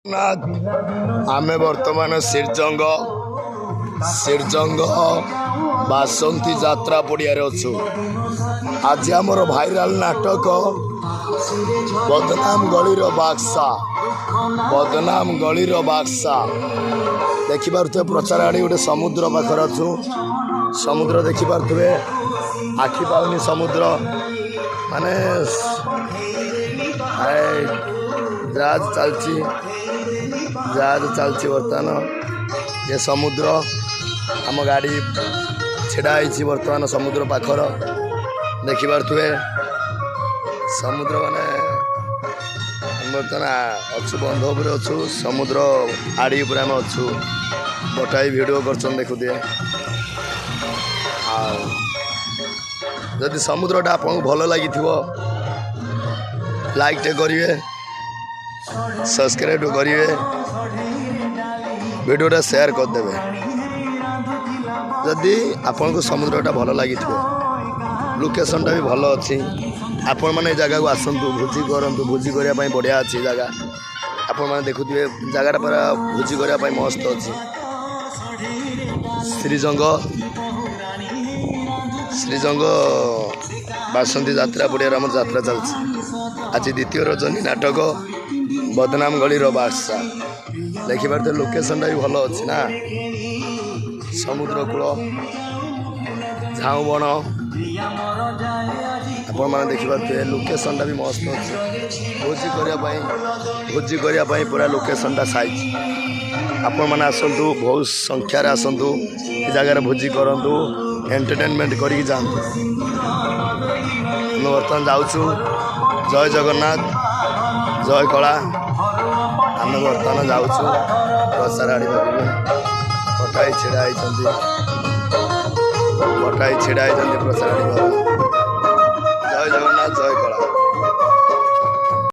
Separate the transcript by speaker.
Speaker 1: आमे वर्तमान सिरजंग बासंती यात्रा पड़िया अच्छु। आज आमर भाइराल नाटक बदनाम गलीर बाक्सा देखिपे प्रचार आड़ी गोटे समुद्र पाखर अच्छु। समुद्र देखिपे आखि पाउनी समुद्र माने जहाज चलती बर्तमान ये समुद्र आम गाड़ी छिड़ा बर्तमान समुद्र पाखर देखिपे समुद्र माने बर्तमान अच्छु बंध उपर अच्छु समुद्र आड़ी उपर आम अच्छु गोटाए भिडियो कर देखुए। जदि समुद्रटा आपको भल लगी लाइक टे करेंगे सब्सक्राइब करेंगे वीडियोटा शेयर करदे। जदि आपको समुद्रटा भल लगी लोकेशनटा भी भल अच्छी आपण मैंने जगह को आसतु भोजी करूँ भोजी करने बढ़िया अच्छी जगह आपण मैंने देखुए जगह पूरा भोजी करने मस्त अच्छी। श्रीजंग बासंती यात्रा पड़िया आम यात्रा चलती। आज द्वितीय रजनी नाटक बदनाम गलीर बाक्सा देखिपारे लोकेशनटा भी भल अच्छी ना समुद्र कूल झाऊ बण आपण मैंने देखिपे लोकेशनटा भी मस्त अच्छी भोजी करने पूरा लोकेशनटा साइज आपण मैंने आसतु बहुत संख्यार आसतु जगार भोजी करूँ एंटरटेनमेंट करी जातु। बर्तमान जाऊँ जय जगन्नाथ जय कला आम बर्तमान जाऊँ प्रसार आड़ी पटाई छिड़ा प्रसार आड़ी।